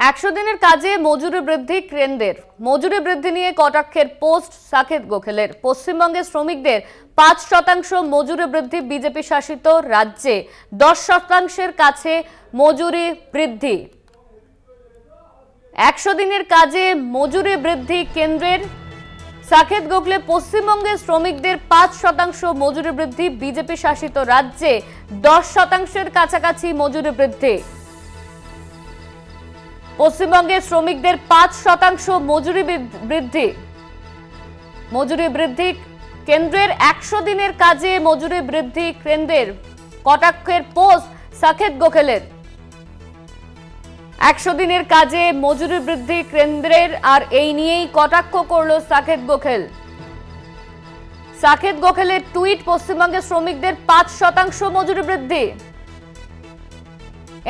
100 দিনের কাজে মজুরি বৃদ্ধি কেন্দ্রের। মজুরি বৃদ্ধি নিয়ে কটাক্ষের পোস্ট সাকেত গোখেলের। পশ্চিমবঙ্গে শ্রমিকদের 5% মজুরি বৃদ্ধি, বিজেপি শাসিত রাজ্যে 10%-এর কাছে মজুরি বৃদ্ধি। 100 দিনের কাজে মজুরি বৃদ্ধি কেন্দ্রের। সাকেত গোখলে পশ্চিমবঙ্গের শ্রমিকদের 5% মজুরি বৃদ্ধি, বিজেপি শাসিত রাজ্যে 10%-এর কাছাকাছি মজুরি বৃদ্ধি। পশ্চিমবঙ্গের শ্রমিকদের 5% মজুরি বৃদ্ধি কেন্দ্রের। 100 দিনের কাজে মজুরি বৃদ্ধি কেন্দ্রের। কটাক্ষের পোস্ট সাকেত গোখেলের। 100 দিনের কাজে মজুরি বৃদ্ধি কেন্দ্রের, আর এই নিয়েই কটাক্ষ করলো সাকেত গোখেল। সাকেত গোখেলের টুইট, পশ্চিমবঙ্গের শ্রমিকদের 5% মজুরি বৃদ্ধি।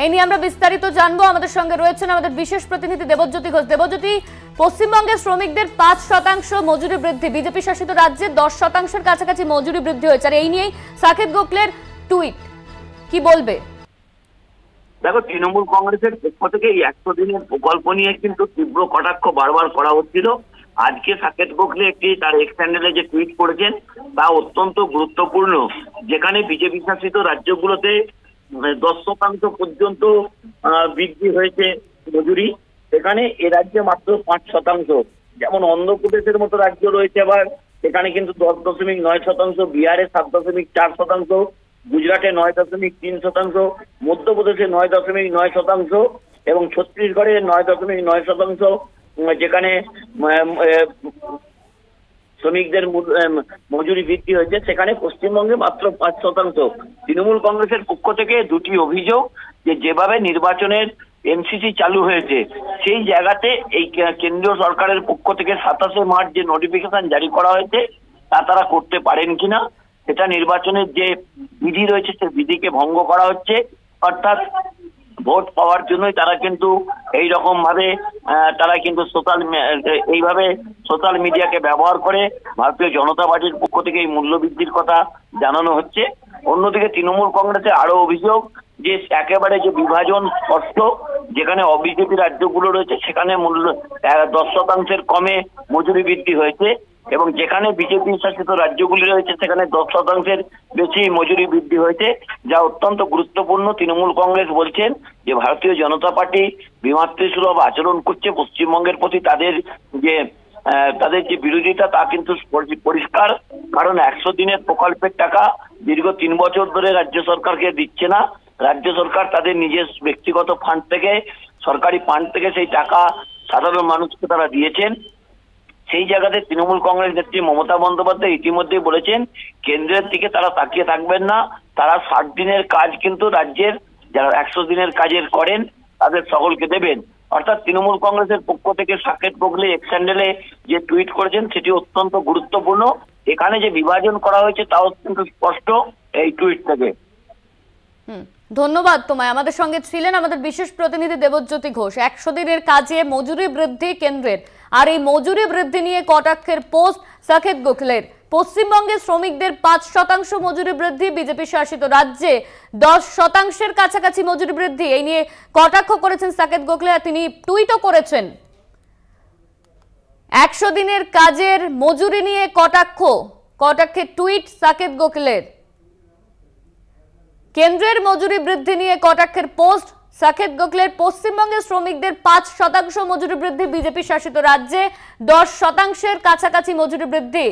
এই নিয়ে আমরা বিস্তারিত জানবো। আমাদের সঙ্গে রয়েছেন আমাদের বিশেষ প্রতিনিধি দেবজ্যোতি ঘোষ। দেবজ্যোতি, পশ্চিমবঙ্গের শ্রমিকদের 5% মজুরি বৃদ্ধি, বিজেপি শাসিত রাজ্যে 10%-এর কাছাকাছি মজুরি বৃদ্ধি হয়েছে, আর এই নিয়েই সাকেত গোখলের টুইট, কি বলবে? দেখো, তৃণমূল কংগ্রেসের পক্ষ থেকে এই 100 দিনের প্রকল্প নিয়ে কিন্তু তীব্র কটাক্ষ বারবার করা হচ্ছিল। আজকে সাকেত গোখলে একটি তার এক্স হ্যান্ডেলে যে টুইট করেছেন তা অত্যন্ত গুরুত্বপূর্ণ, যেখানে বিজেপি শাসিত রাজ্যগুলোতে 10% পর্যন্ত বৃদ্ধি হয়েছে মজুরি, সেখানে এ রাজ্যে মাত্র 5%। যেমন অন্ধ্রপ্রদেশের মতো রাজ্য রয়েছে, আবার সেখানে কিন্তু 10.9%, বিহারে 7.4%, গুজরাটে 9.3%, মধ্যপ্রদেশে 9.9% এবং ছত্তিশগড়ে 9.9%, যেখানে শ্রমিকদের মজুরি বৃদ্ধি হয়েছে, সেখানে পশ্চিমবঙ্গে মাত্র 5%। তৃণমূল কংগ্রেসের পক্ষ থেকে দুটি অভিযোগ, যেভাবে নির্বাচনের এমসিসি চালু হয়েছে সেই জায়গাতে এই কেন্দ্রীয় সরকারের পক্ষ থেকে 27শে মার্চ যে নোটিফিকেশন জারি করা হয়েছে তা তারা করতে পারেন কিনা, সেটা নির্বাচনের যে বিধি রয়েছে সে বিধিকে ভঙ্গ করা হচ্ছে। অর্থাৎ ভোট পাওয়ার জন্যই তারা কিন্তু এইরকম ভাবে তারা কিন্তু সোশ্যাল মিডিয়াকে ব্যবহার করে ভারতীয় জনতা পার্টির পক্ষ থেকে এই মূল্য বৃদ্ধির কথা জানানো হচ্ছে। অন্যদিকে তৃণমূল কংগ্রেসে আরো অভিযোগ যে একেবারে যে বিভাজন স্পষ্ট, যেখানে অবিজেপি রাজ্যগুলো রয়েছে সেখানে মূল্য 10%-এর কমে মজুরি বৃদ্ধি হয়েছে, এবং যেখানে বিজেপি শাসিত রাজ্যগুলি রয়েছে সেখানে 10%-এর বেশি মজুরি বৃদ্ধি হয়েছে, যা অত্যন্ত গুরুত্বপূর্ণ। তৃণমূল কংগ্রেস বলছেন যে ভারতীয় জনতা পার্টি বিমাতৃসুলভ আচরণ করছে পশ্চিমবঙ্গের প্রতি। তাদের যে বিরোধিতা তা কিন্তু পরিষ্কার, কারণ 100 দিনের প্রকল্পের টাকা দীর্ঘ 3 বছর ধরে রাজ্য সরকারকে দিচ্ছে না। রাজ্য সরকার তাদের নিজের ব্যক্তিগত ফান্ড থেকে, সরকারি ফান্ড থেকে সেই টাকা সাধারণ মানুষকে তারা দিয়েছেন। সেই জায়গাতে তৃণমূল কংগ্রেস নেত্রী মমতা বন্দ্যোপাধ্যায় ইতিমধ্যেই বলেছেন কেন্দ্রের দিকে তারা তাকিয়ে থাকবেন না, তারা 60 দিনের কাজ কিন্তু রাজ্যের যারা 100 দিনের কাজের করেন তাদের সকলকে দেবেন। অর্থাৎ তৃণমূল কংগ্রেসের পক্ষ থেকে সাকেত গোখলে এক্স হ্যান্ডেলে যে টুইট করেছেন সেটি অত্যন্ত গুরুত্বপূর্ণ। এখানে যে বিভাজন করা হয়েছে তাও কিন্তু স্পষ্ট এই টুইট থেকে। ধন্যবাদ তোমায়। আমাদের সঙ্গে ছিলেন আমাদের বিশেষ প্রতিনিধি দেবজ্যোতি ঘোষ। 100 দিনের কাজে মজুরি বৃদ্ধি কেন্দ্রের, আর এই মজুরি বৃদ্ধি নিয়ে কটাক্ষের পোস্ট সাকেত গোখলের। পশ্চিমবঙ্গের শ্রমিকদের 5% মজুরি বৃদ্ধি, বিজেপি শাসিত রাজ্যে 10%-এর কাছাকাছি মজুরি বৃদ্ধি, এই নিয়ে কটাক্ষ করেছেন সাকেত গোখলে। তিনি টুইটও করেছেন। 100 দিনের কাজের মজুরি নিয়ে কটাক্ষের টুইট সাকেত গোখলের। কেন্দ্রের মজুরি বৃদ্ধি নিয়ে কটাক্ষের পোস্ট সাকেত গোখলের। পশ্চিমবঙ্গের শ্রমিকদের 5% মজুরি বৃদ্ধি, বিজেপি শাসিত রাজ্যে 10%-এর কাছাকাছি মজুরি বৃদ্ধি।